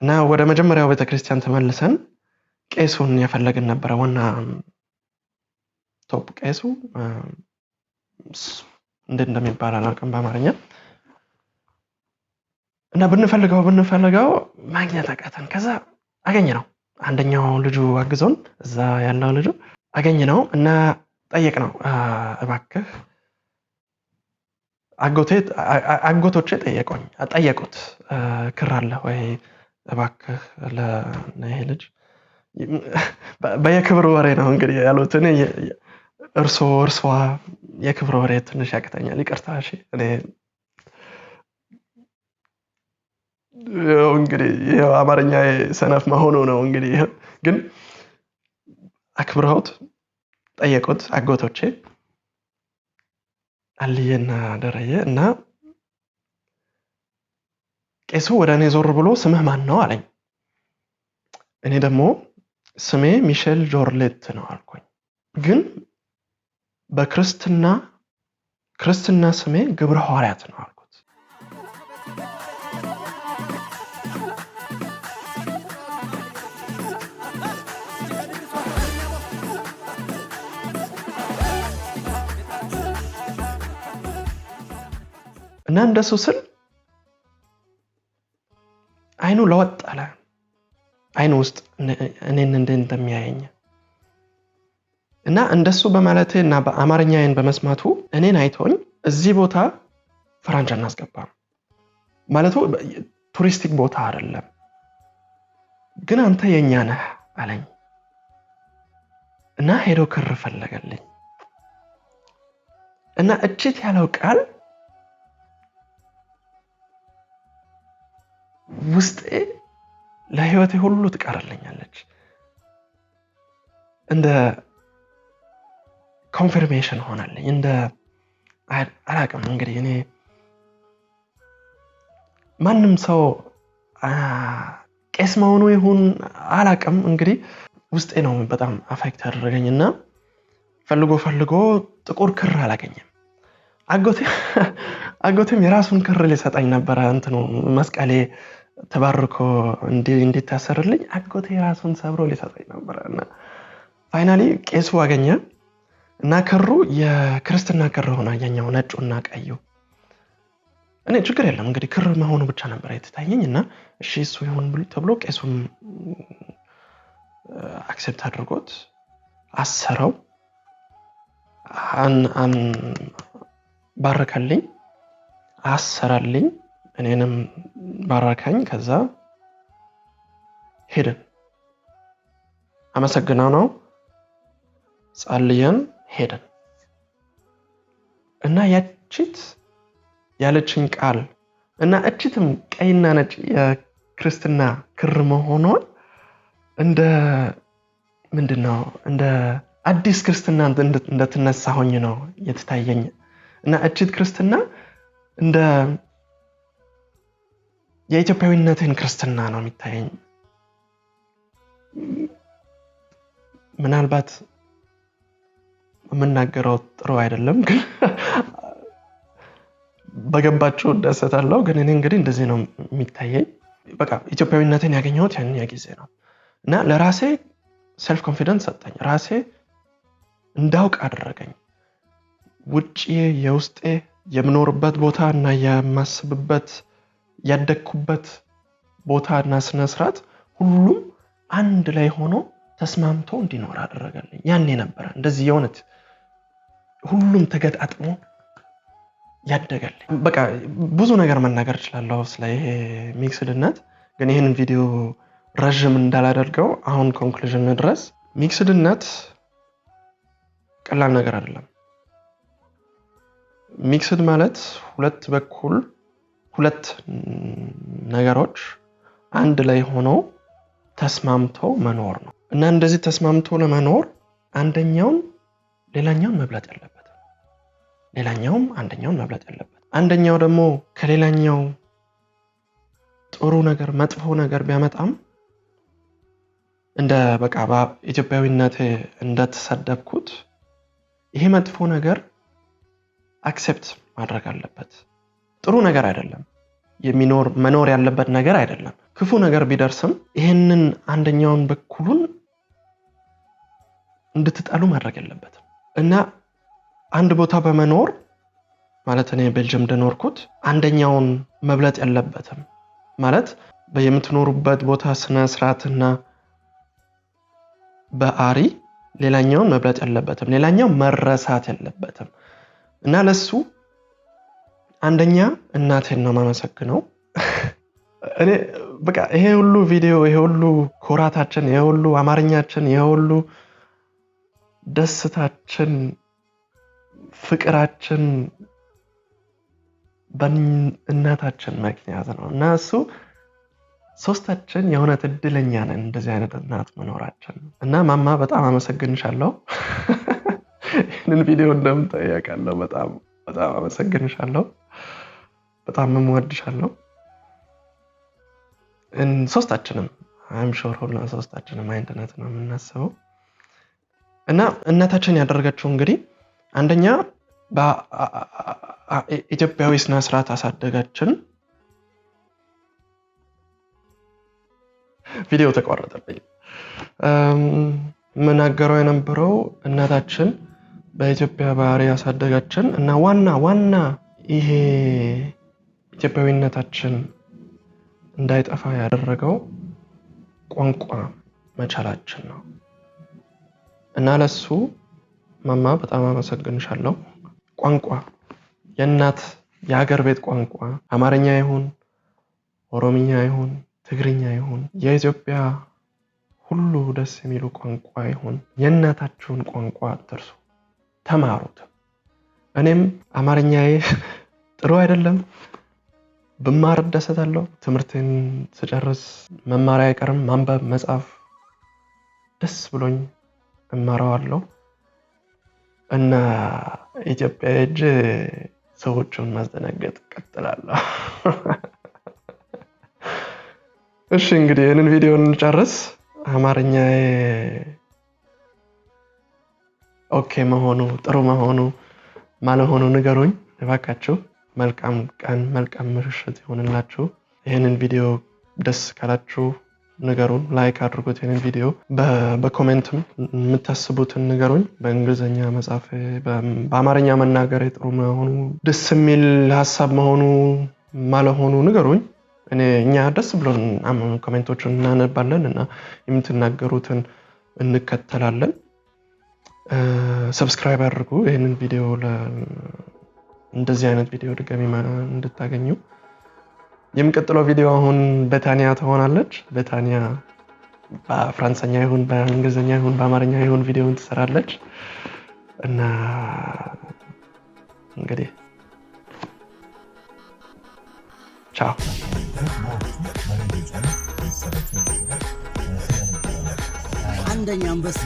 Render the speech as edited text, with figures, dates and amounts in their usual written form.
እና ወደ መጀመሪያው ቤተክርስቲያን ተመልሰን ቄሱን ያፈለግን ነበር ዋና ቶፕ ቄሱ እንደሚባል አላውቅም በአማርኛ እና ብንፈልገው ማግኘት አቃተን ከዛ አገኘነው አንደኛው ልጁ አግዞን እዛ ያለው ልጁ አገኘነው እና ጠየቅነው እባክህ አጎቶቼ ጠየቁት ክር አለ ወይ እባክህ ለኔ ልጅ በየክብር ወሬ ነው እንግዲህ ያሉት እኔ እርሷ የክብር ወሬ ትንሽ ያቅተኛል ይቅርታ እሺ እኔ እንግዲህ ያው አማርኛ ሰነፍ መሆኑ ነው እንግዲህ ግን አክብረውት ጠየቁት አጎቶቼ አልየና ደረየ እና ቄሱ ወደ እኔ ዞር ብሎ ስምህ ማን ነው አለኝ እኔ ደግሞ ስሜ ሚሼል ጆርሌት ነው አልኩኝ ግን በክርስትና ስሜ ግብረ ሐዋርያት ነው አልኩት እና እንደሱ ስል አይኑ ለወጥ አለ አይኑ ውስጥ እኔን እንደሚያየኝ እና እንደሱ በማለቴ እና በአማርኛዬን በመስማቱ እኔን አይቶኝ እዚህ ቦታ ፍራንቻ እናስገባ ማለቱ ቱሪስቲክ ቦታ አይደለም ግን አንተ የኛ ነህ አለኝ እና ሄዶ ክር ፈለገልኝ እና እቺት ያለው ቃል ውስጤ ለህይወቴ ሁሉ ትቀርልኛለች እንደ ኮንፈርሜሽን ሆነልኝ እንደ አላውቅም እንግዲህ እኔ ማንም ሰው ቄስ መሆኑ ይሁን አላውቅም እንግዲህ ውስጤ ነው በጣም አፌክት ያደረገኝና ፈልጎ ጥቁር ክር አላገኘም አጎቴም የራሱን ክር ሊሰጠኝ ነበር እንትኑ መስቀሌ ተባርኮ እንዲታሰርልኝ አጎቴ የራሱን ሰብሮ ሊሰጠኝ ነበርና ፋይናሊ ቄሱ አገኘ እና ክሩ የክርስትና ክር ሆነ ያኛው ነጩና ቀዩ እኔ ችግር የለም እንግዲህ ክር መሆኑ ብቻ ነበር የተታየኝና እሺ እሱ ይሁን ብሎ ተብሎ ቄሱም አክሰፕት አድርጎት አሰረው አን ባረከልኝ አሰራልኝ እኔንም ባረካኝ ከዛ ሄደን አመሰግናለሁ ጸልየን ሄደን እና ያቺት ያለችኝ ቃል እና እቺትም ቀይና ነጭ የክርስትና ክር መሆኑን እንደ ምንድነው እንደ አዲስ ክርስትና እንደተነሳ ሆኜ ነው የተታየኝ እና እቺት ክርስትና እንደ የኢትዮጵያዊነትን ክርስትና ነው የሚታየኝ ምናልባት የምናገረው ጥሩ አይደለም ግን በገባችሁ ደስታለሁ ግን እኔ እንግዲህ እንደዚህ ነው የሚታየኝ በቃ ኢትዮጵያዊነትን ያገኘሁት ያን ጊዜ ነው እና ለራሴ ሰልፍ ኮንፊደንስ ሰጠኝ ራሴ እንዳውቅ አደረገኝ ውጪ የውስጤ የምኖርበት ቦታ እና የማስብበት ያደኩበት ቦታ እና ስነ ስርዓት ሁሉም አንድ ላይ ሆኖ ተስማምቶ እንዲኖር አደረገልኝ ያኔ ነበር እንደዚህ የሆነት ሁሉም ተገጣጥሞ ያደገልኝ በቃ ብዙ ነገር መናገር እችላለሁ ስለ ይሄ ሚክስድነት ግን ይሄንን ቪዲዮ ረጅም እንዳላደርገው አሁን ኮንክሉዥን ድረስ ሚክስድነት ቀላል ነገር አይደለም ሚክስድ ማለት ሁለት ነገሮች አንድ ላይ ሆነው ተስማምተው መኖር ነው እና እንደዚህ ተስማምቶ ለመኖር አንደኛው ሌላኛውን መብለጥ ያለበት ሌላኛውም አንደኛውን መብለጥ ያለበት አንደኛው ደግሞ ከሌላኛው ጥሩ ነገር መጥፎ ነገር ቢያመጣም እንደ በቃ በኢትዮጵያዊነቴ እንደተሰደብኩት ይሄ መጥፎ ነገር አክሰፕት ማድረግ አለበት ጥሩ ነገር አይደለም መኖር ያለበት ነገር አይደለም ክፉ ነገር ቢደርስም ይሄንን አንደኛውን በኩሉን እንድትጣሉ ማድረግ የለበትም እና አንድ ቦታ በመኖር ማለት እኔ ቤልጅየም እንደኖርኩት አንደኛውን መብለጥ የለበትም ማለት በየምትኖሩበት ቦታ ስነ ስርዓትና በአሪ ሌላኛውን መብለጥ የለበትም ሌላኛው መረሳት የለበትም እና ለሱ አንደኛ እናቴን ነው ማመሰግነው እኔ በቃ ይሄ ሁሉ ቪዲዮ ይሄ ሁሉ ኮራታችን ይሄ ሁሉ አማርኛችን ይሄ ሁሉ ደስታችን ፍቅራችን በእናታችን ምክንያት ነው እና እሱ ሶስታችን የሆነ እድለኛ ነን እንደዚህ አይነት እናት መኖራችን እና ማማ በጣም አመሰግንሻለሁ ይሄንን ቪዲዮ እንደምታያቃለሁ በጣም አመሰግንሻለሁ በጣም እወድሻለሁ ሶስታችንም I'm sure ሁሉ ሶስታችንም አይንተነት ነው የምናስበው እና እናታችን ያደረገችው እንግዲህ አንደኛ በኢትዮጵያዊ ስነ ስርዓት አሳደጋችን ቪዲዮ ተቋረጠብኝ መናገረው የነበረው እናታችን በኢትዮጵያ ባህሪ አሳደጋችን እና ዋና ይሄ ኢትዮጵያዊነታችን እንዳይጠፋ ያደረገው ቋንቋ መቻላችን ነው እና ለሱ ማማ በጣም አመሰግንሻለሁ ቋንቋ የእናት የሀገር ቤት ቋንቋ አማርኛ ይሁን ኦሮምኛ ይሁን ትግርኛ ይሁን የኢትዮጵያ ሁሉ ደስ የሚሉ ቋንቋ ይሁን የእናታችሁን ቋንቋ አትርሱ ተማሩት እኔም አማርኛዬ ጥሩ አይደለም በማር ደሰታለሁ ትምርቴን ስጨርስ መማሪያ አይቀርም ማንበብ መጻፍ ደስ ብሎኝ እማራዋለሁ እና ኢትዮጵያ እጅ ሰዎችን ማስደነገጥ ቀጥላለሁ እሺ እንግዲህ ይሄንን ቪዲዮ እንጨርስ አማርኛዬ ኦኬ መሆኑ ጥሩ መሆኑ ማለሆኑ ንገሩኝ እባካችሁ መልካም ቀን መልካም ምሽት ይሁንላችሁ ይሄንን ቪዲዮ ደስ ካላችሁ ንገሩን ላይክ አድርጉት ይሄንን ቪዲዮ በኮሜንትም የምታስቡትን ንገሩኝ በእንግሊዘኛ መጻፍ በአማርኛ መናገር ጥሩ መሆኑ ደስ የሚል ሐሳብ መሆኑ ማለሆኑ ንገሩኝ እኛ ደስ ብሎን ኮሜንቶችን እናነባለን እና የምትናገሩትን እንከተላለን ሰብስክራይብ አድርጉ ይሄንን ቪዲዮ እንደዚህ አይነት ቪዲዮ ድጋሚ እንድታገኙ የምቀጥለው ቪዲዮ አሁን በታኒያ ትሆናለች በታኒያ በፍራንስኛ ይሁን በእንግሊዘኛ ይሁን በአማርኛ ይሁን ቪዲዮውን ትሰራለች እና እንግዲህ ቻው አንደኛ አንበሳ